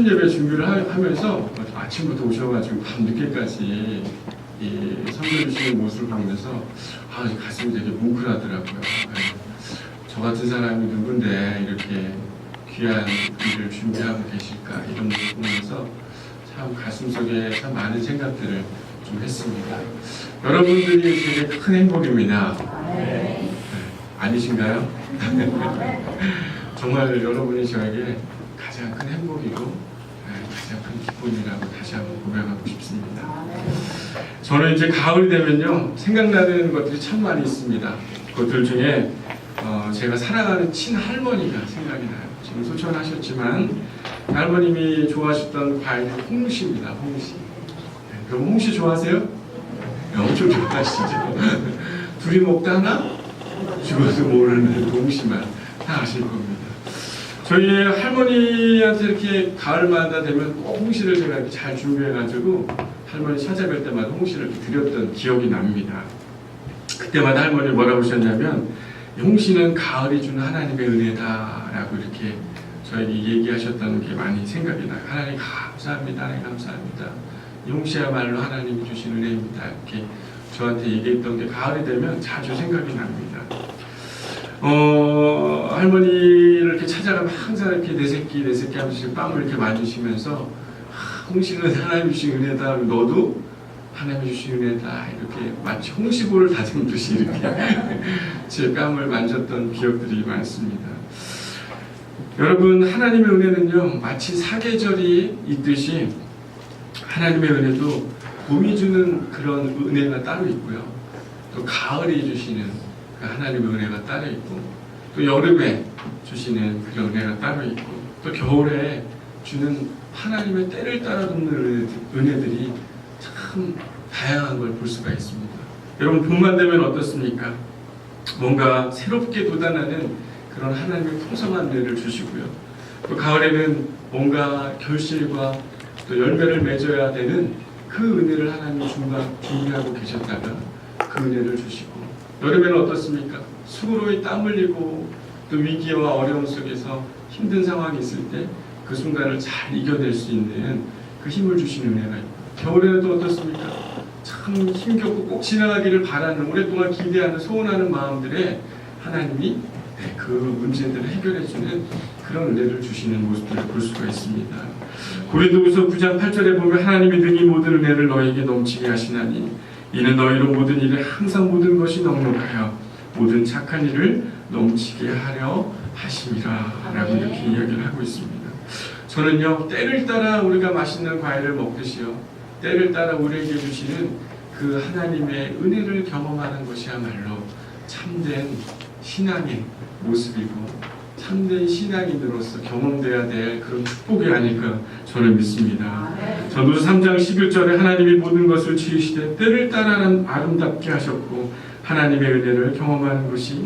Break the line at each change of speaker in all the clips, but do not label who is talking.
예배 준비를 하면서 아침부터 오셔가지고 밤 늦게까지 이 선물 주시는 모습을 보면서 가슴이 되게 뭉클하더라고요. 저 같은 사람이 누군데 이렇게 귀한 일을 준비하고 계실까, 이런 모습을 보면서 참 가슴속에 참 많은 생각들을 좀 했습니다. 여러분들이 되게 큰 행복입니다. 아니신가요? 정말 여러분이 저에게 가장 큰 행복이고 가장 큰 기쁨이라고 다시 한번 고백하고 싶습니다. 저는 이제 가을이 되면요, 생각나는 것들이 참 많이 있습니다. 그것들 중에 제가 사랑하는 친할머니가 생각이 나요. 지금 소천하셨지만 할머님이 좋아하셨던 과일이 홍시입니다. 홍시. 그럼 홍시 좋아하세요? 네, 엄청 좋아하시죠? 둘이 먹다 하나? 죽어도 모르는 홍시만 다 아실 겁니다. 저희 할머니한테 이렇게 가을마다 되면 꼭 홍시를 제가 이렇게 잘 준비해가지고 할머니 찾아뵐 때마다 홍시를 이렇게 드렸던 기억이 납니다. 그때마다 할머니 뭐라고 하셨냐면, 홍시는 가을이 주는 하나님의 은혜다라고 이렇게 저에게 얘기하셨다는 게 많이 생각이 나요. 하나님 감사합니다. 하나님 감사합니다. 이 홍시야말로 하나님이 주신 은혜입니다. 이렇게 저한테 얘기했던 게 가을이 되면 자주 생각이 납니다. 할머니를 이렇게 찾아가면 항상 이렇게 내 새끼 하면서 뺨을 이렇게 만지시면서 홍시는 하나님 주신 은혜다. 너도 하나님이 주신 은혜다. 이렇게 마치 홍시볼을 다듬듯이 이렇게 제 뺨을 만졌던 기억들이 많습니다. 여러분, 하나님의 은혜는요, 마치 사계절이 있듯이 하나님의 은혜도 봄이 주는 그런 은혜가 따로 있고요. 또 가을이 주시는 하나님의 은혜가 따로 있고, 또 여름에 주시는 그런 은혜가 따로 있고, 또 겨울에 주는 하나님의 때를 따라 돕는 은혜들이 참 다양한 걸 볼 수가 있습니다. 여러분, 봄만 되면 어떻습니까? 뭔가 새롭게 돋아나는 그런 하나님의 풍성한 은혜를 주시고요. 또 가을에는 뭔가 결실과 또 열매를 맺어야 되는 그 은혜를 하나님이 준비하고 계셨다가 그 은혜를 주시고, 여름에는 어떻습니까? 수고로이 땀 흘리고 또 위기와 어려움 속에서 힘든 상황이 있을 때 그 순간을 잘 이겨낼 수 있는 그 힘을 주시는 은혜가 있고, 겨울에는 또 어떻습니까? 참 힘겹고 꼭 지나가기를 바라는, 오랫동안 기대하는, 소원하는 마음들에 하나님이 그 문제들을 해결해주는 그런 은혜를 주시는 모습들을 볼 수가 있습니다. 고린도후서 9장 8절에 보면, 하나님이 능히 모든 은혜를 너에게 넘치게 하시나니 이는 너희로 모든 일에 항상 모든 것이 넉넉하여 모든 착한 일을 넘치게 하려 하심이라 라고 이렇게 이야기를 하고 있습니다. 저는요, 때를 따라 우리가 맛있는 과일을 먹듯이요, 때를 따라 우리에게 주시는 그 하나님의 은혜를 경험하는 것이야말로 참된 신앙의 모습이고 참된 신앙인으로서 경험돼야 될 그런 축복이 아닐까 저는 믿습니다. 전도서 3장 11절에 하나님이 모든 것을 지으시되 때를 따라 아름답게 하셨고 하나님의 은혜를 경험하는 것이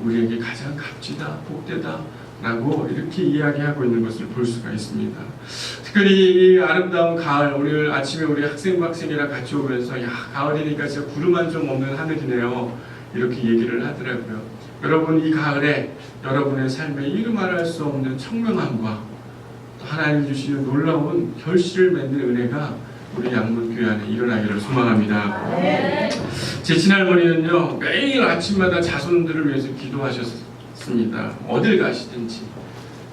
우리에게 가장 값지다, 복되다 라고 이렇게 이야기하고 있는 것을 볼 수가 있습니다. 특별히 이 아름다운 가을, 오늘 아침에 우리 학생과 학생이랑 같이 오면서 가을이니까 진짜 구름 한 점 없는 하늘이네요, 이렇게 얘기를 하더라고요. 여러분, 이 가을에 여러분의 삶에 이루 말할 수 없는 청명함과 하나님 주시는 놀라운 결실을 맺는 은혜가 우리 양문교회 안에 일어나기를 소망합니다. 제 친할머니는요, 매일 아침마다 자손들을 위해서 기도하셨습니다. 어딜 가시든지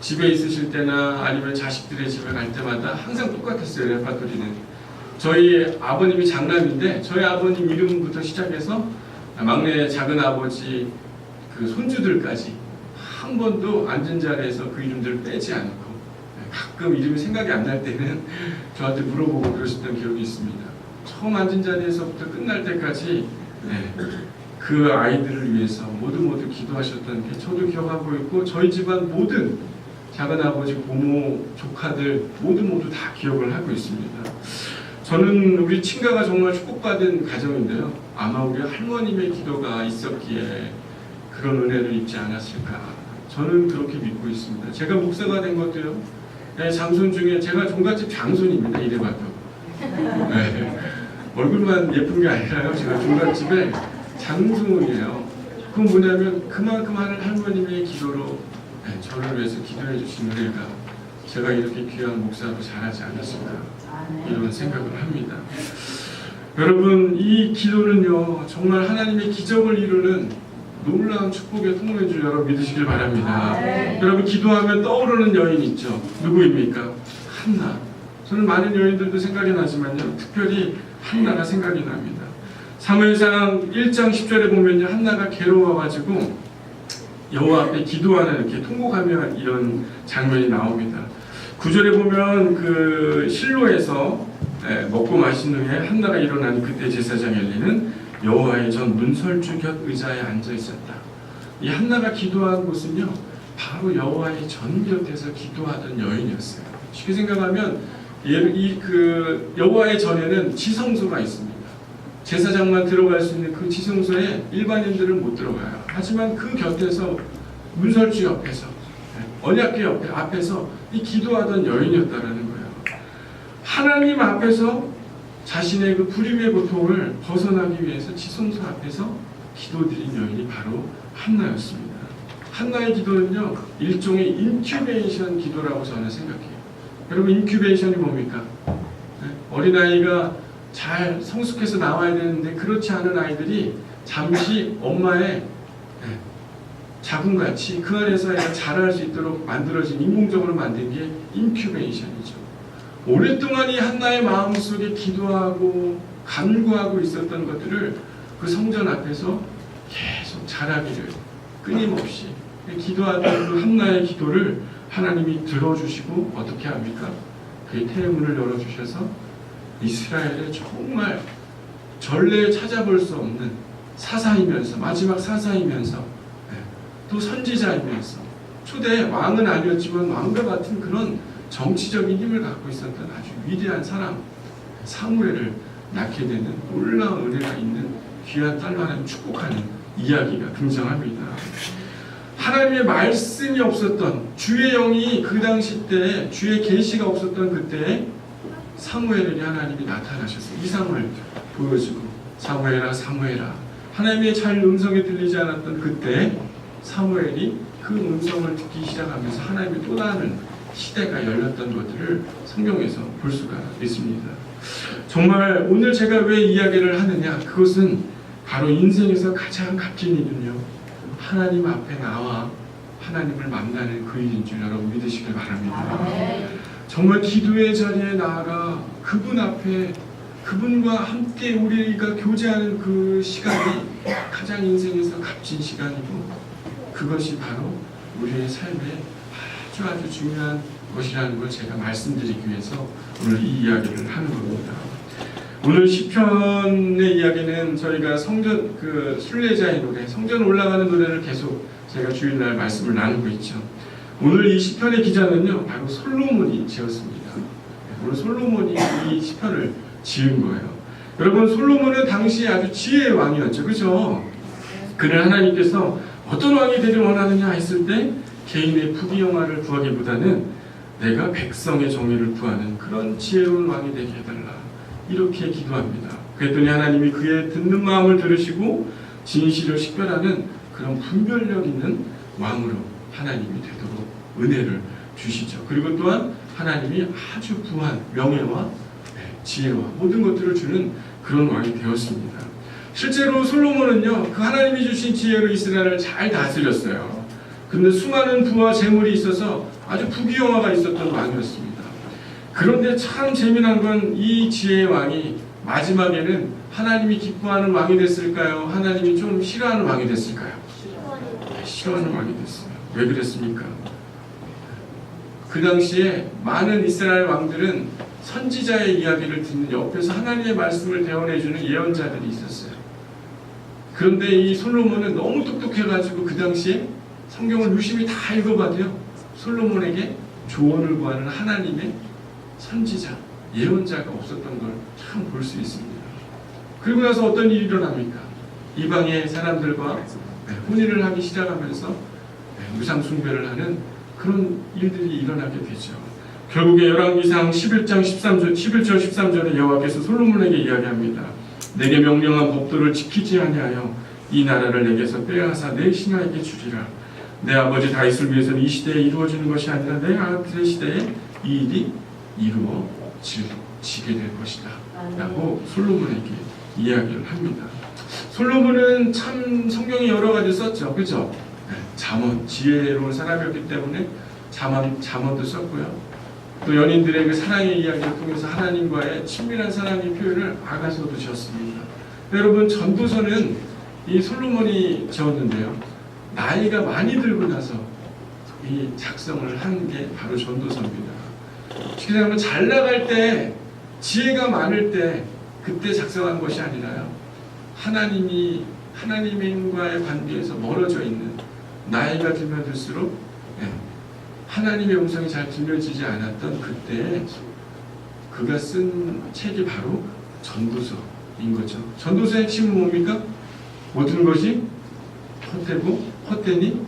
집에 있으실 때나 아니면 자식들의 집에 갈 때마다 항상 똑같았어요. 레파토리는 저희 아버님이 장남인데 저희 아버님 이름부터 시작해서 막내 작은 아버지 그 손주들까지 한 번도 앉은 자리에서 그 이름들을 빼지 않고, 가끔 이름이 생각이 안 날 때는 저한테 물어보고 그러셨던 기억이 있습니다. 처음 앉은 자리에서부터 끝날 때까지 그 아이들을 위해서 모두 기도하셨던 게 저도 기억하고 있고, 저희 집안 모든 작은아버지, 고모, 조카들 모두 다 기억을 하고 있습니다. 저는 우리 친가가 정말 축복받은 가정인데요, 아마 우리 할머님의 기도가 있었기에 그런 은혜를 입지 않았을까, 저는 그렇게 믿고 있습니다. 제가 목사가 된 것도요, 장손 중에 제가 종갓집 장손입니다. 이래봐도 얼굴만 예쁜 게 아니라요, 제가 종갓집에 장손이에요. 그건 뭐냐면 그만큼 하는 할머님의 기도로 저를 위해서 기도해 주신 은혜가 제가 이렇게 귀한 목사로 자라지 않았을까 이런 생각을 합니다. 여러분, 이 기도는요 정말 하나님의 기적을 이루는 놀라운 축복의 통로인 줄 여러분 믿으시길 바랍니다. 여러분, 기도하면 떠오르는 여인 있죠. 누구입니까? 한나. 저는 많은 여인들도 생각이 나지만요 특별히 한나가 생각이 납니다. 사무엘상 1장 10절에 보면요 한나가 괴로워가지고 여호와 앞에 기도하는 이렇게 통곡하며 이런 장면이 나옵니다. 9절에 보면 그 실로에서 먹고 마신 후에 한나가 일어나니 그때 제사장 엘리는 여호와의 전 문설주 곁 의자에 앉아 있었다. 이 한나가 기도한 곳은요 바로 여호와의 전 곁에서 기도하던 여인이었어요. 쉽게 생각하면 그 여호와의 전에는 지성소가 있습니다. 제사장만 들어갈 수 있는 그 지성소에 일반인들은 못 들어가요. 하지만 그 곁에서 문설주 옆에서 언약궤 앞에서 이 기도하던 여인이었다라는 거예요. 하나님 앞에서 자신의 그 불임의 고통을 벗어나기 위해서 지성소 앞에서 기도드린 여인이 바로 한나였습니다. 한나의 기도는요 일종의 인큐베이션 기도라고 저는 생각해요. 여러분, 인큐베이션이 뭡니까? 어린아이가 잘 성숙해서 나와야 되는데 그렇지 않은 아이들이 잠시 엄마의 자궁같이 그 안에서 애가 자랄 수 있도록 만들어진, 인공적으로 만든 게 인큐베이션이죠. 오랫동안 이 한나의 마음속에 기도하고 간구하고 있었던 것들을 그 성전 앞에서 계속 자라기를 끊임없이 기도하던 그 한나의 기도를 하나님이 들어주시고 어떻게 합니까? 그의 태문을 열어주셔서 이스라엘의 정말 전례에 찾아볼 수 없는 사사이면서, 마지막 사사이면서, 또 선지자이면서, 초대 왕은 아니었지만 왕과 같은 그런 정치적인 힘을 갖고 있었던 아주 위대한 사람 사무엘을 낳게 되는 놀라운 은혜가 있는 귀한 딸로 하나님 축복하는 이야기가 등장합니다. 하나님의 말씀이 없었던, 주의 영이 그 당시 때 주의 계시가 없었던 그때에 사무엘에게 하나님이 나타나셔서 이상을 보여주고 사무엘아 사무엘아, 하나님의 잘 음성이 들리지 않았던 그때 사무엘이 그 음성을 듣기 시작하면서 하나님의 또 다른 시대가 열렸던 것들을 성경에서 볼 수가 있습니다. 정말 오늘 제가 왜 이야기를 하느냐, 그것은 바로 인생에서 가장 값진 일은요 하나님 앞에 나와 하나님을 만나는 그 일인 줄 여러분 믿으시길 바랍니다. 정말 기도의 자리에 나아가 그분 앞에, 그분과 함께 우리가 교제하는 그 시간이 가장 인생에서 값진 시간이고, 그것이 바로 우리의 삶에 아주 중요한 것이라는 걸 제가 말씀드리기 위해서 오늘 이 이야기를 하는 겁니다. 오늘 시편의 이야기는 저희가 성전, 그 순례자의 노래, 성전 올라가는 노래를 계속 제가 주일날 말씀을 나누고 있죠. 오늘 이 시편의 기자는요 바로 솔로몬이 지었습니다. 오늘 솔로몬이 이 시편을 지은 거예요. 여러분, 솔로몬은 당시에 아주 지혜의 왕이었죠, 그렇죠? 그는 하나님께서 어떤 왕이 되길 원하느냐 했을 때 개인의 부귀영화를 구하기보다는 내가 백성의 정의를 구하는 그런 지혜로운 왕이 되게 해달라, 이렇게 기도합니다. 그랬더니 하나님이 그의 듣는 마음을 들으시고 진실을 식별하는 그런 분별력 있는 왕으로 하나님이 되도록 은혜를 주시죠. 그리고 또한 하나님이 아주 부한 명예와 지혜와 모든 것들을 주는 그런 왕이 되었습니다. 실제로 솔로몬은요 그 하나님이 주신 지혜로 이스라엘을 잘 다스렸어요. 근데 수많은 부와 재물이 있어서 아주 부귀영화가 있었던 왕이었습니다. 그런데 참 재미난 건 이 지혜의 왕이 마지막에는 하나님이 기뻐하는 왕이 됐을까요? 하나님이 좀 싫어하는 왕이 됐을까요? 싫어하는 왕이 됐어요. 왜 그랬습니까? 그 당시에 많은 이스라엘 왕들은 선지자의 이야기를 듣는 옆에서 하나님의 말씀을 대언해주는 예언자들이 있었어요. 그런데 이 솔로몬은 너무 똑똑해가지고 그 당시에 성경을 유심히 다 읽어봐도요 솔로몬에게 조언을 구하는 하나님의 선지자, 예언자가 없었던 걸 참 볼 수 있습니다. 그리고 나서 어떤 일이 일어납니까? 이방의 사람들과 혼인을 하기 시작하면서 우상 숭배를 하는 그런 일들이 일어나게 되죠. 결국에 열왕기상 11장 11절 13절에 여호와께서 솔로몬에게 이야기합니다. 내게 명령한 법도를 지키지 아니하여 이 나라를 내게서 빼앗아 내 신하에게 주리라. 내 아버지 다윗을 위해서는 이 시대에 이루어지는 것이 아니라 내 아들의 시대에 이 일이 이루어지게 될 것이다 라고 솔로몬에게 이야기를 합니다. 솔로몬은 참 성경이 여러 가지 썼죠. 그죠? 잠언, 지혜로운 사람이었기 때문에 잠언도 썼고요. 또 연인들의 그 사랑의 이야기를 통해서 하나님과의 친밀한 사랑의 표현을 아가서도 지었습니다. 여러분, 전도서는 이 솔로몬이 지었는데요. 나이가 많이 들고 나서 이 작성을 한 게 바로 전도서입니다. 쉽게 생각하면 잘 나갈 때, 지혜가 많을 때 그때 작성한 것이 아니라요. 하나님과의 관계에서 멀어져 있는, 나이가 들면 들수록 하나님의 음성이 잘 들려지지 않았던 그때 그가 쓴 책이 바로 전도서인 거죠. 전도서의 핵심은 뭡니까? 모든 것이 헛되고 헛되니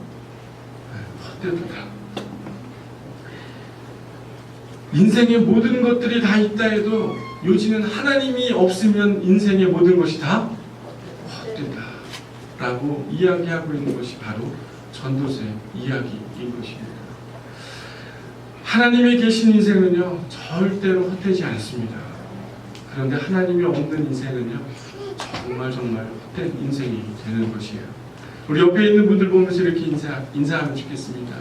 헛되도다. 인생의 모든 것들이 다 있다 해도 요지는 하나님이 없으면 인생의 모든 것이 다 헛되다 라고 이야기하고 있는 것이 바로 전도서의 이야기인 것입니다. 하나님이 계신 인생은요 절대로 헛되지 않습니다. 그런데 하나님이 없는 인생은요 정말 헛된 인생이 되는 것이에요. 우리 옆에 있는 분들 보면서 이렇게 인사하면 좋겠습니다.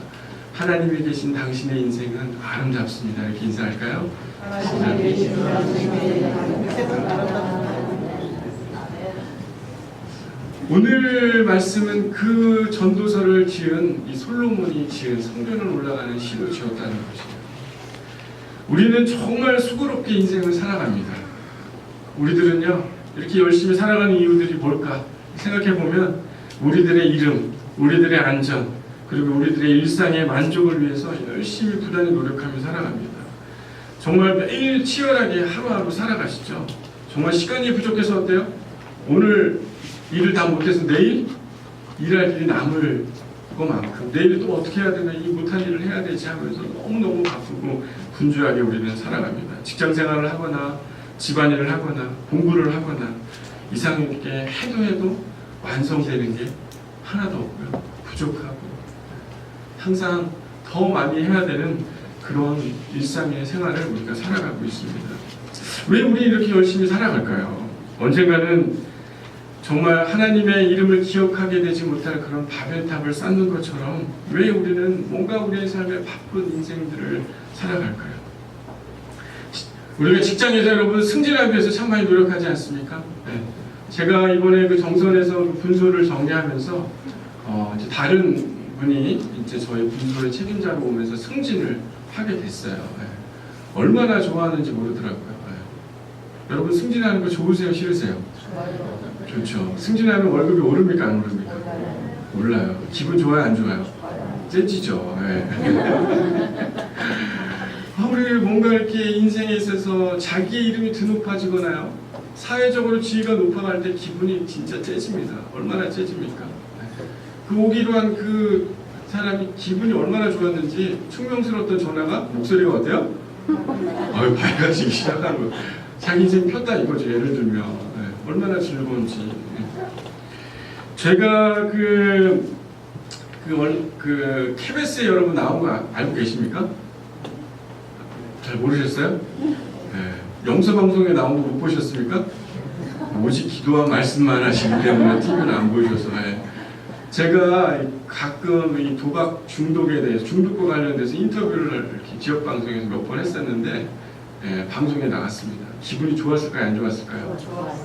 하나님이 계신 당신의 인생은 아름답습니다. 이렇게 인사할까요? 오늘 말씀은 그 전도서를 지은 이 솔로몬이 지은 성전을 올라가는 시로 지었다는 것이에요. 우리는 정말 수고롭게 인생을 살아갑니다. 우리들은요 이렇게 열심히 살아가는 이유들이 뭘까 생각해보면 우리들의 이름, 우리들의 안전, 그리고 우리들의 일상의 만족을 위해서 열심히 부단히 노력하며 살아갑니다. 정말 매일 치열하게 하루하루 살아가시죠. 정말 시간이 부족해서 어때요? 오늘 일을 다 못해서 내일 일할 일이 남을 것만큼 내일 또 어떻게 해야 되나, 이 못한 일을 해야 되지 하면서 너무너무 바쁘고 분주하게 우리는 살아갑니다. 직장생활을 하거나 집안일을 하거나 공부를 하거나 이상 있게 해도 완성되는 게 하나도 없고요. 부족하고 항상 더 많이 해야 되는 그런 일상의 생활을 우리가 살아가고 있습니다. 왜 우리 이렇게 열심히 살아갈까요? 언젠가는 정말 하나님의 이름을 기억하게 되지 못할 그런 바벨탑을 쌓는 것처럼 왜 우리는 뭔가 우리의 삶의 바쁜 인생들을 살아갈까요? 우리가 직장에서 여러분 승진하기 위해서 참 많이 노력하지 않습니까? 네. 제가 이번에 그 정선에서 그 분소를 정리하면서 이제 다른 분이 이제 저희 분소의 책임자로 오면서 승진을 하게 됐어요. 네. 얼마나 좋아하는지 모르더라고요. 네. 여러분 승진하는 거 좋으세요? 싫으세요? 좋죠. 승진하면 월급이 오릅니까? 안 오릅니까? 몰라요. 기분 좋아요? 안 좋아요? 째지죠. 네. 우리 뭔가 이렇게 인생에 있어서 자기의 이름이 드높아지거나요, 사회적으로 지위가 높아갈 때 기분이 진짜 째집니다. 얼마나 째집니까? 그 오기로 한 그 사람이 기분이 얼마나 좋았는지 충명스러웠던 전화가 목소리가 어때요? 밝아지기 시작한 거. 자기 인생 폈다 이거죠. 예를 들면 얼마나 즐거운지. 제가 KBS에 여러분 나온 거 알고 계십니까? 잘 모르셨어요? 네. 영서방송에 나온 거 못 보셨습니까? 오직 기도와 말씀만 하시기 때문에 TV는 안 보여줘서. 네. 제가 가끔 이 도박 중독에 대해서, 중독과 관련돼서 인터뷰를 이렇게 지역 방송에서 몇 번 했었는데 방송에 나갔습니다. 기분이 좋았을까요? 안 좋았을까요?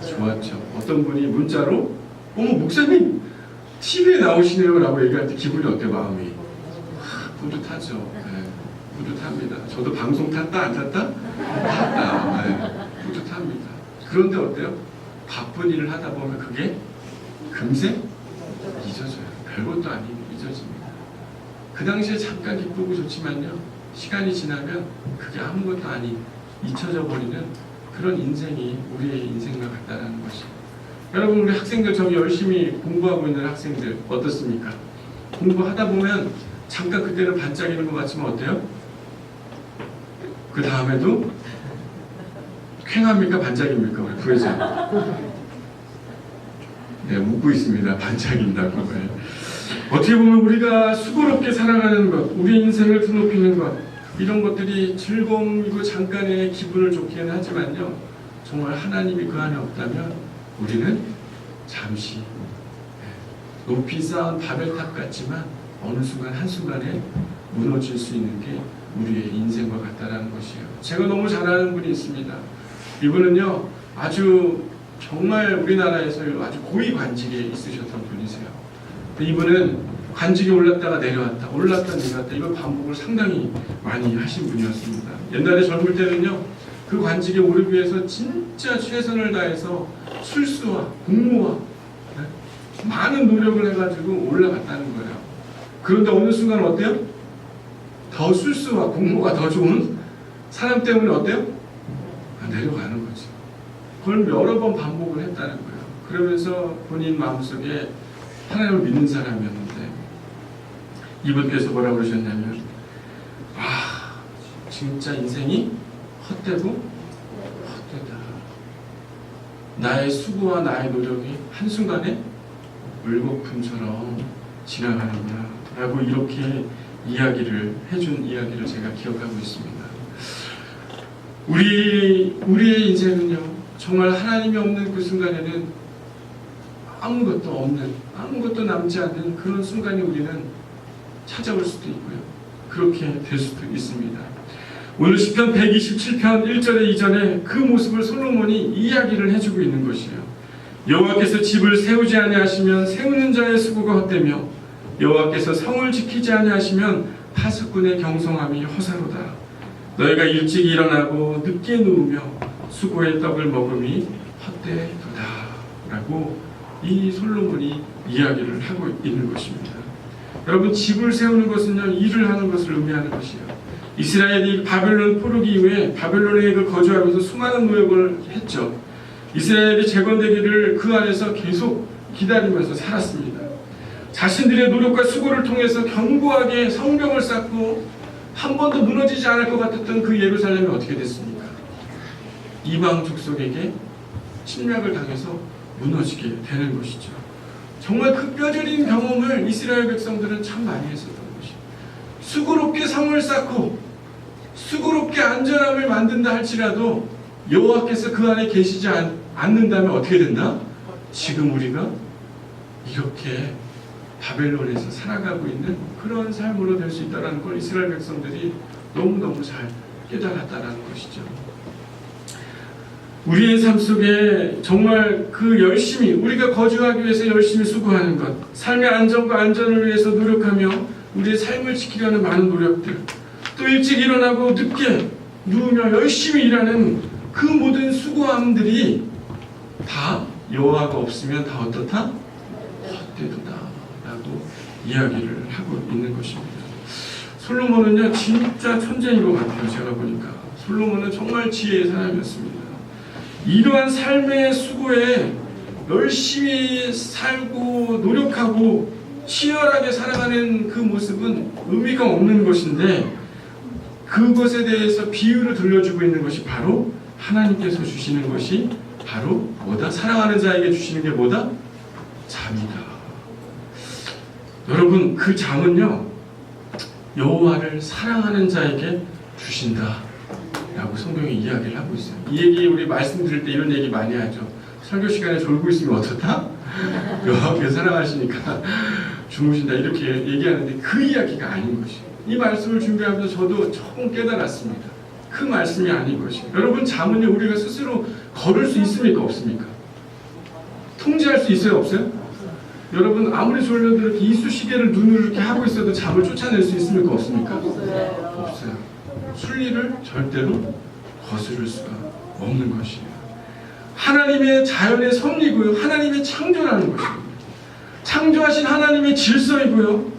좋았죠. 어떤 분이 문자로 어머 목사님 TV에 나오시네요 라고 얘기할 때 기분이 어때요? 마음이 뿌듯하죠. 네. 뿌듯합니다. 저도 방송 탔다 안 탔다? 탔다. 네. 뿌듯합니다. 그런데 어때요? 바쁜 일을 하다 보면 그게 금세 잊어져요. 별것도 아니고 잊어집니다. 그 당시에 잠깐 기쁘고 좋지만요, 시간이 지나면 그게 아무것도 아닌 잊혀져 버리는 그런 인생이 우리의 인생과 같다는 것이에요. 여러분, 우리 학생들, 저기 열심히 공부하고 있는 학생들 어떻습니까? 공부하다 보면 잠깐 그때는 반짝이는 것 같지만 어때요? 그 다음에도 쾌합니까? 반짝입니까? 우리 부회장. 네, 웃고 있습니다. 반짝인다고. 어떻게 보면 우리가 수고롭게 살아가는 것, 우리 인생을 드높이는 것, 이런 것들이 즐거움이고 잠깐의 기분을 좋게는 하지만요, 정말 하나님이 그 안에 없다면 우리는 잠시 높이 쌓은 바벨탑 같지만 어느 순간 한순간에 무너질 수 있는 게 우리의 인생과 같다라는 것이에요. 제가 너무 잘 아는 분이 있습니다. 이분은요, 아주 정말 우리나라에서 아주 고위 관직에 있으셨던 분이세요. 이분은 관직에 올랐다가 내려왔다, 올랐다 내려왔다, 이걸 반복을 상당히 많이 하신 분이었습니다. 옛날에 젊을 때는요, 그 관직에 오르기 위해서 진짜 최선을 다해서 술수와 공모와 많은 노력을 해가지고 올라갔다는 거예요. 그런데 어느 순간 어때요? 더 술수와 공모가 더 좋은 사람 때문에 어때요? 내려가는 거죠. 그걸 여러 번 반복을 했다는 거예요. 그러면서 본인 마음속에 하나님을 믿는 사람이었는데 이분께서 뭐라고 그러셨냐면, 진짜 인생이 헛되고 헛되다. 나의 수고와 나의 노력이 한순간에 물거품처럼 지나가는구나 라고 이렇게 이야기를 해준 이야기를 제가 기억하고 있습니다. 우리의 인생은요, 정말 하나님이 없는 그 순간에는 아무것도 없는, 아무것도 남지 않는 그런 순간이 우리는 찾아올 수도 있고요, 그렇게 될 수도 있습니다. 오늘 시편 127편 1절에 2절에 그 모습을 솔로몬이 이야기를 해주고 있는 것이에요. 여호와께서 집을 세우지 아니하시면 세우는 자의 수고가 헛되며 여호와께서 성을 지키지 아니하시면 파수꾼의 경성함이 허사로다. 너희가 일찍 일어나고 늦게 누우며 수고의 떡을 먹음이 헛되도다 라고 이 솔로몬이 이야기를 하고 있는 것입니다. 여러분, 집을 세우는 것은요, 일을 하는 것을 의미하는 것이에요. 이스라엘이 바벨론 포로기 이후에 바벨론에 거주하면서 수많은 노력을 했죠. 이스라엘이 재건되기를 그 안에서 계속 기다리면서 살았습니다. 자신들의 노력과 수고를 통해서 견고하게 성벽을 쌓고 한 번도 무너지지 않을 것 같았던 그 예루살렘이 어떻게 됐습니까? 이방 족속에게 침략을 당해서 무너지게 되는 것이죠. 정말 그 뼈저린 경험을 이스라엘 백성들은 참 많이 했었던 것이에요. 수고롭게 성을 쌓고 수고롭게 안전함을 만든다 할지라도 여호와께서 그 안에 계시지 않는다면 어떻게 된다? 지금 우리가 이렇게 바벨론에서 살아가고 있는 그런 삶으로 될 수 있다는 걸 이스라엘 백성들이 너무너무 잘 깨달았다는 것이죠. 우리의 삶 속에 정말 그 열심히, 우리가 거주하기 위해서 열심히 수고하는 것, 삶의 안정과 안전을 위해서 노력하며 우리의 삶을 지키려는 많은 노력들, 또 일찍 일어나고 늦게 누우며 열심히 일하는 그 모든 수고함들이 다 여호와가 없으면 다 어떻다? 헛되도다 라고 이야기를 하고 있는 것입니다. 솔로몬은요, 진짜 천재인 것 같아요. 제가 보니까 솔로몬은 정말 지혜의 사람이었습니다. 이러한 삶의 수고에 열심히 살고 노력하고 치열하게 살아가는 그 모습은 의미가 없는 것인데, 그것에 대해서 비유를 들려주고 있는 것이 바로 하나님께서 주시는 것이 바로 뭐다? 사랑하는 자에게 주시는 게 뭐다? 잠이다. 여러분, 그 잠은요, 여호와를 사랑하는 자에게 주신다 라고 성경이 이야기를 하고 있어요. 이 얘기 우리 말씀드릴 때 이런 얘기 많이 하죠. 설교 시간에 졸고 있으면 어떻다? 여호와께서 사랑하시니까 주무신다 이렇게 얘기하는데 그 이야기가 아닌 것이에요. 이 말씀을 준비하면서 저도 조금 깨달았습니다. 그 말씀이 아닌 것이에요. 여러분, 잠은요, 우리가 스스로 걸을 수 있습니까? 없습니까? 통제할 수 있어요? 없어요? 여러분, 아무리 졸려도 이렇게 이쑤시개를 눈으로 이렇게 하고 있어도 잠을 쫓아낼 수 있습니까? 없습니까? 없어요. 순리를 절대로 거스를 수가 없는 것이에요. 하나님의 자연의 섭리고요, 하나님의 창조라는 것입니다. 창조하신 하나님의 질서이고요,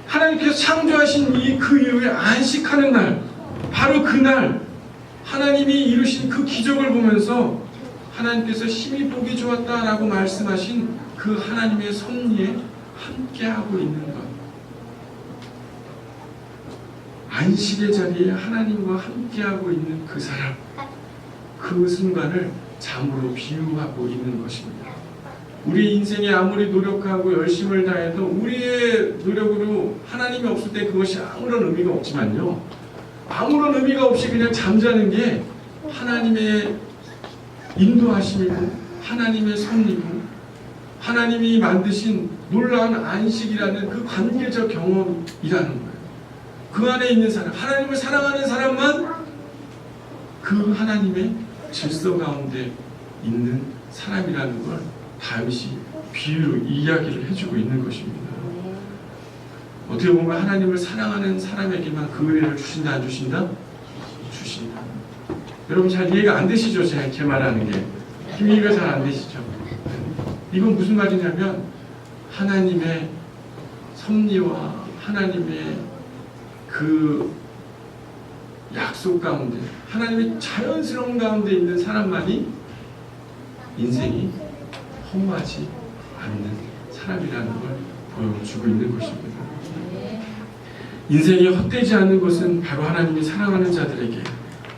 하나님께서 창조하신 그 이후에 안식하는 날, 바로 그날 하나님이 이루신 그 기적을 보면서 하나님께서 심히 보기 좋았다라고 말씀하신 그 하나님의 섭리에 함께하고 있는 것, 안식의 자리에 하나님과 함께하고 있는 그 사람, 그 순간을 잠으로 비유하고 있는 것입니다. 우리 인생에 아무리 노력하고 열심을 다해도 우리의 노력으로 하나님이 없을 때 그것이 아무런 의미가 없지만요, 아무런 의미가 없이 그냥 잠자는 게 하나님의 인도하심이고 하나님의 섭리고 하나님이 만드신 놀라운 안식이라는 그 관계적 경험이라는 거예요. 그 안에 있는 사람, 하나님을 사랑하는 사람만 그 하나님의 질서 가운데 있는 사람이라는 걸 다윗이 비유로 이야기를 해주고 있는 것입니다. 어떻게 보면 하나님을 사랑하는 사람에게만 그 은혜를 주신다 안 주신다? 주신다. 여러분 잘 이해가 안 되시죠? 제 말하는 게 이해가 잘 안 되시죠? 이건 무슨 말이냐면 하나님의 섭리와 하나님의 그 약속 가운데, 하나님의 자연스러운 가운데 있는 사람만이 인생이 허무하지 않는 사람이라는 걸 보여주고 있는 것입니다. 인생이 헛되지 않는 것은 바로 하나님이 사랑하는 자들에게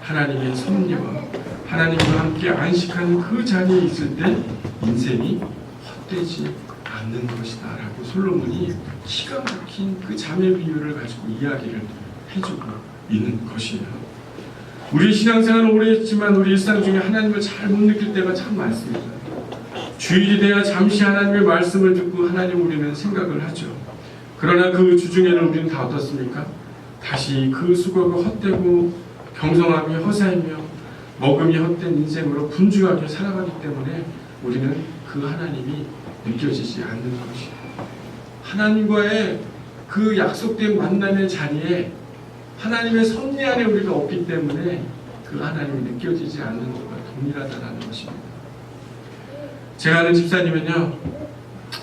하나님의 섭리와 하나님과 함께 안식하는 그 자리에 있을 때 인생이 헛되지 않는 것이다 라고 솔로몬이 기가 막힌 그 자매 비유를 가지고 이야기를 해주고 있는 것이에요. 우리 신앙생활은 오래 했지만 우리 일상 중에 하나님을 잘 못 느낄 때가 참 많습니다. 주일이 돼야 잠시 하나님의 말씀을 듣고 하나님 우리는 생각을 하죠. 그러나 그 주중에는 우리는 다 어떻습니까? 다시 그 수고가 헛되고 경성함이 허사이며 먹음이 헛된 인생으로 분주하게 살아가기 때문에 우리는 그 하나님이 느껴지지 않는 것이에요. 하나님과의 그 약속된 만남의 자리에 하나님의 섭리 안에 우리가 없기 때문에 그 하나님이 느껴지지 않는 것과 동일하다는 것입니다. 제가 아는 집사님은요,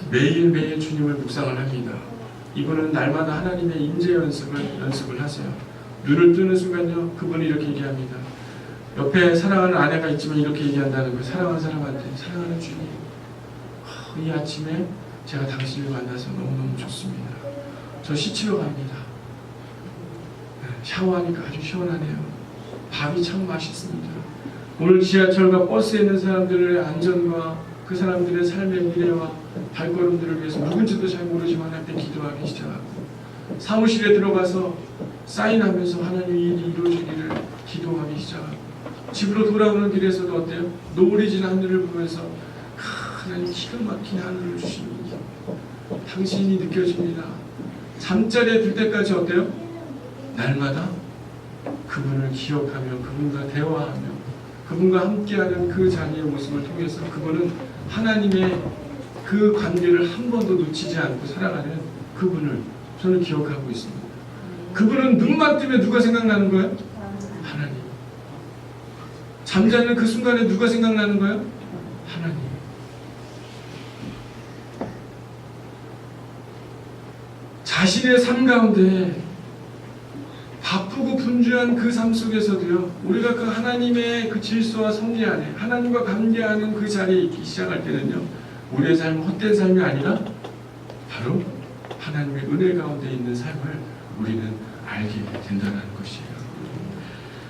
매일매일 주님을 묵상을 합니다. 이분은 날마다 하나님의 임재 연습을 하세요. 눈을 뜨는 순간요, 그분이 이렇게 얘기합니다. 옆에 사랑하는 아내가 있지만 이렇게 얘기한다는 거예요. 사랑하는 사람한테, 사랑하는 주님, 이 아침에 제가 당신을 만나서 너무너무 좋습니다. 저 씻으러 갑니다. 샤워하니까 아주 시원하네요. 밥이 참 맛있습니다. 오늘 지하철과 버스에 있는 사람들의 안전과 그 사람들의 삶의 미래와 발걸음들을 위해서 누군지도 잘 모르지만 하나님께 기도하기 시작하고, 사무실에 들어가서 사인하면서 하나님 일이 이루어지기를 기도하기 시작하고, 집으로 돌아오는 길에서도 어때요? 노을이 하늘을 보면서 하나님 기가 막힌 하늘을 주십니다. 당신이 느껴집니다. 잠자리에 들 때까지 어때요? 날마다 그분을 기억하며 그분과 대화하며 그분과 함께하는 그 자리의 모습을 통해서 그분은 하나님의 그 관계를 한 번도 놓치지 않고 살아가는 그분을 저는 기억하고 있습니다. 그분은 눈만 뜨면 누가 생각나는 거예요? 하나님. 잠자는 그 순간에 누가 생각나는 거예요? 하나님. 자신의 삶 가운데 바쁘고 분주한 그 삶 속에서도요, 우리가 그 하나님의 그 질서와 섭리 안에 하나님과 관계하는 그 자리에 있기 시작할 때는요, 우리의 삶은 헛된 삶이 아니라 바로 하나님의 은혜 가운데 있는 삶을 우리는 알게 된다는 것이에요.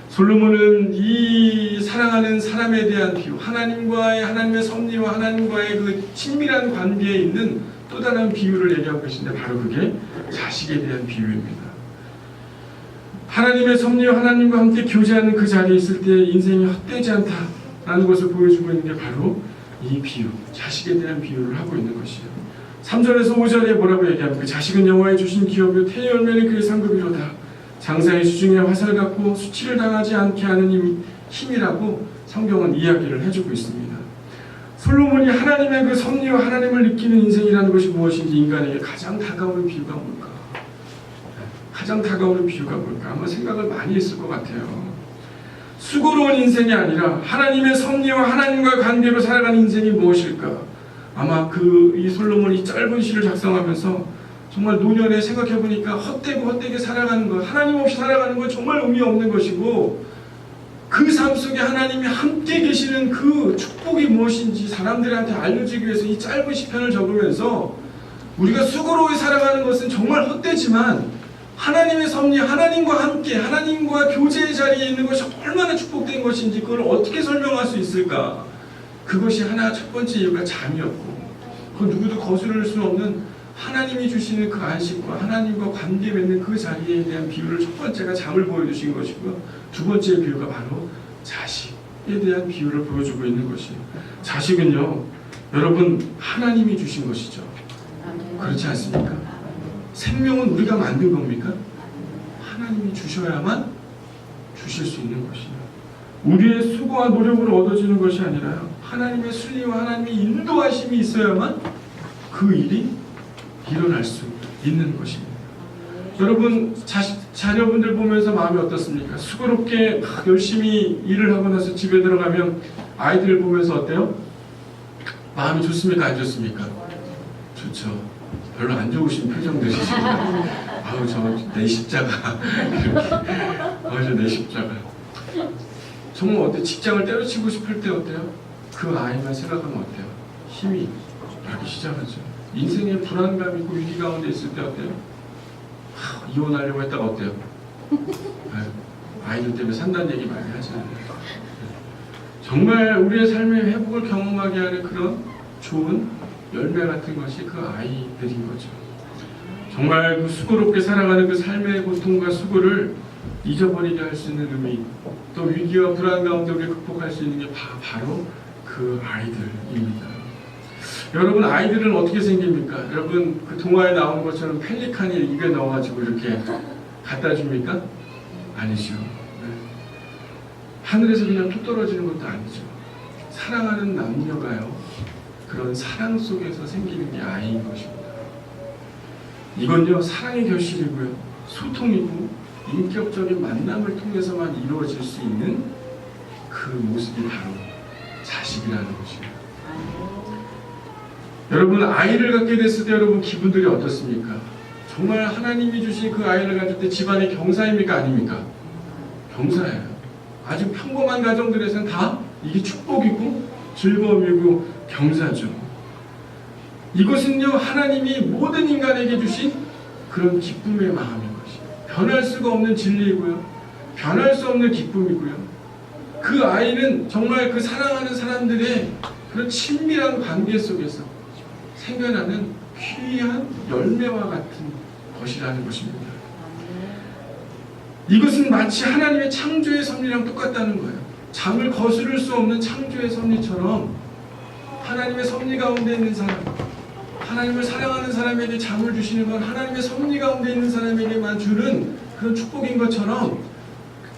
솔로몬은 이 사랑하는 사람에 대한 비유, 하나님의 섭리와 하나님과의 그 친밀한 관계에 있는 또 다른 비유를 얘기하고 계신데, 바로 그게 자식에 대한 비유입니다. 하나님의 섭리와 하나님과 함께 교제하는 그 자리에 있을 때 인생이 헛되지 않다라는 것을 보여주고 있는 게 바로 이 비유, 자식에 대한 비유를 하고 있는 것이에요. 3절에서 5절에 뭐라고 얘기합니까? 자식은 여호와의 주신 기업이요 태의 열매는 그의 상급이로다. 장사의 수중에 화살 같고 수치를 당하지 않게 하는 힘이라고 성경은 이야기를 해주고 있습니다. 솔로몬이 하나님의 그 섭리와 하나님을 느끼는 인생이라는 것이 무엇인지 인간에게 가장 다가오는 비유가 뭘까? 가장 다가오는 비유가 뭘까? 아마 생각을 많이 했을 것 같아요. 수고로운 인생이 아니라 하나님의 섭리와 하나님과 관계로 살아가는 인생이 무엇일까? 아마 이 솔로몬이 짧은 시를 작성하면서 정말 노년에 생각해보니까 헛되게 살아가는 것, 하나님 없이 살아가는 건 정말 의미 없는 것이고, 그 삶 속에 하나님이 함께 계시는 그 축복이 무엇인지 사람들한테 알려주기 위해서 이 짧은 시편을 적으면서 우리가 수고로이 살아가는 것은 정말 헛되지만 하나님의 섭리, 하나님과 함께 하나님과 교제의 자리에 있는 것이 얼마나 축복된 것인지 그걸 어떻게 설명할 수 있을까? 그것이 첫 번째 이유가 잠이었고, 그 누구도 거스를 수 없는 하나님이 주시는 그 안식과 하나님과 관계 맺는 그 자리에 대한 비유를 첫 번째가 잠을 보여주신 것이고요. 두 번째 비유가 바로 자식에 대한 비유를 보여주고 있는 것이에요. 자식은요, 여러분 하나님이 주신 것이죠. 그렇지 않습니까? 생명은 우리가 만든 겁니까? 하나님이 주셔야만 주실 수 있는 것이에요. 우리의 수고와 노력으로 얻어지는 것이 아니라 하나님의 순리와 하나님의 인도하심이 있어야만 그 일이 일어날 수 있는 것입니다. 여러분, 자녀분들 보면서 마음이 어떻습니까? 수고롭게 막 열심히 일을 하고 나서 집에 들어가면 아이들을 보면서 어때요? 마음이 좋습니까? 안 좋습니까? 좋죠. 별로 안 좋으신 표정들이시죠. 아우, 내 십자가. 이렇게. 내 십자가. 정말 어때? 직장을 때려치고 싶을 때 어때요? 그 아이만 생각하면 어때요? 힘이 나기 시작하죠. 인생에 불안감 있고 위기 가운데 있을 때 어때요? 이혼하려고 했다가 어때요? 아이들 때문에 산다는 얘기 많이 하잖아요. 정말 우리의 삶의 회복을 경험하게 하는 그런 좋은 열매 같은 것이 그 아이들인 거죠. 정말 그 수고롭게 살아가는 그 삶의 고통과 수고를 잊어버리게 할 수 있는 의미, 또 위기와 불안 가운데 우리 극복할 수 있는 게 바로 그 아이들입니다. 여러분, 아이들은 어떻게 생깁니까? 여러분, 그 동화에 나오는 것처럼 펠리칸이 입에 넣어가지고 이렇게 갖다 줍니까? 아니죠. 네. 하늘에서 그냥 뚝 떨어지는 것도 아니죠. 사랑하는 남녀가요, 그런 사랑 속에서 생기는 게 아이인 것입니다. 이건요, 사랑의 결실이고요, 소통이고 인격적인 만남을 통해서만 이루어질 수 있는 그 모습이 바로 자식이라는 것이에요. 여러분, 아이를 갖게 됐을 때 여러분 기분들이 어떻습니까? 정말 하나님이 주신 그 아이를 가질 때 집안의 경사입니까? 아닙니까? 경사예요. 아주 평범한 가정들에서는 다 이게 축복이고 즐거움이고 경사죠. 이것은요, 하나님이 모든 인간에게 주신 그런 기쁨의 마음인 것이에요. 변할 수가 없는 진리이고요, 변할 수 없는 기쁨이고요, 그 아이는 정말 그 사랑하는 사람들의 그런 친밀한 관계 속에서 생겨나는 귀한 열매와 같은 것이라는 것입니다. 이것은 마치 하나님의 창조의 섭리랑 똑같다는 거예요. 잠을 거스를 수 없는 창조의 섭리처럼 하나님의 섭리 가운데 있는 사람, 하나님을 사랑하는 사람에게 잠을 주시는 건 하나님의 섭리 가운데 있는 사람에게만 주는 그런 축복인 것처럼,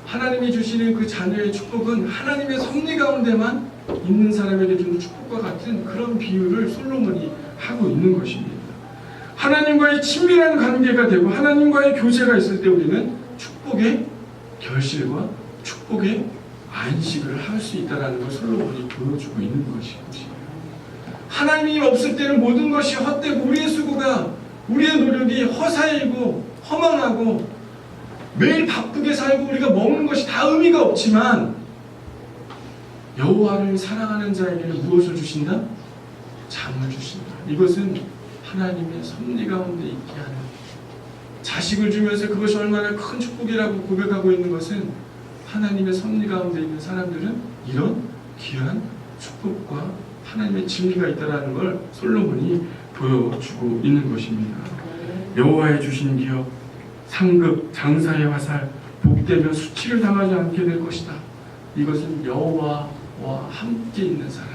하나님이 주시는 그 자녀의 축복은 하나님의 섭리 가운데만 있는 사람에게 주는 축복과 같은 그런 비유를 솔로몬이 하고 있는 것입니다. 하나님과의 친밀한 관계가 되고 하나님과의 교제가 있을 때 우리는 축복의 결실과 축복의 안식을 할 수 있다는 걸 솔로몬이 보여주고 있는 것이에요. 하나님이 없을 때는 모든 것이 헛되고 우리의 수고가, 우리의 노력이 허사이고 허망하고 매일 바쁘게 살고 우리가 먹는 것이 다 의미가 없지만, 여호와를 사랑하는 자에게는 무엇을 주신다? 잠을 주신다. 이것은 하나님의 섭리 가운데 있게 하는, 자식을 주면서 그것이 얼마나 큰 축복이라고 고백하고 있는 것은, 하나님의 섭리 가운데 있는 사람들은 이런 귀한 축복과 하나님의 진리가 있다는 걸 솔로몬이 보여주고 있는 것입니다. 여호와의 주신 기업, 상급, 장사의 화살, 복되며 수치를 당하지 않게 될 것이다. 이것은 여호와와 함께 있는 사람,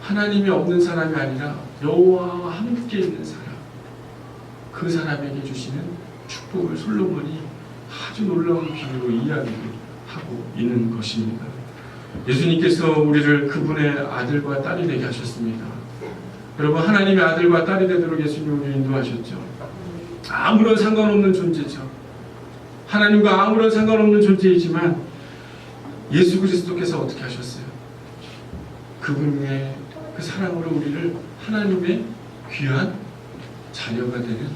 하나님이 없는 사람이 아니라 여호와와 함께 있는 사람, 그 사람에게 주시는 축복을 솔로몬이 아주 놀라운 비유로 이야기를 하고 있는 것입니다. 예수님께서 우리를 그분의 아들과 딸이 되게 하셨습니다. 여러분, 하나님의 아들과 딸이 되도록 예수님이 우리를 인도하셨죠. 아무런 상관없는 존재죠. 하나님과 아무런 상관없는 존재이지만 예수 그리스도께서 어떻게 하셨어요? 그분의 그 사랑으로 우리를 하나님의 귀한 자녀가 되는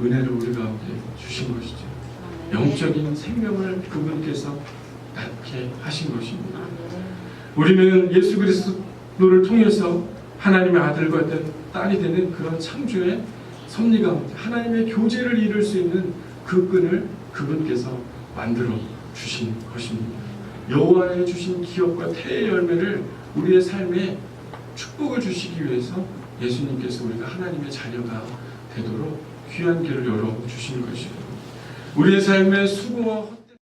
은혜를 우리 가운데 주신 것이죠. 영적인 생명을 그분께서 낳게 하신 것입니다. 우리는 예수 그리스도를 통해서 하나님의 아들과 딸이 되는 그런 창조의 섭리 가운데 하나님의 교제를 이룰 수 있는 그 끈을 그분께서 만들어 주신 것입니다. 여호와의 주신 기업과 태의 열매를 우리의 삶에 축복을 주시기 위해서 예수님께서 우리가 하나님의 자녀가 되도록 귀한 길을 열어주신 것이고 우리의 삶의 수고와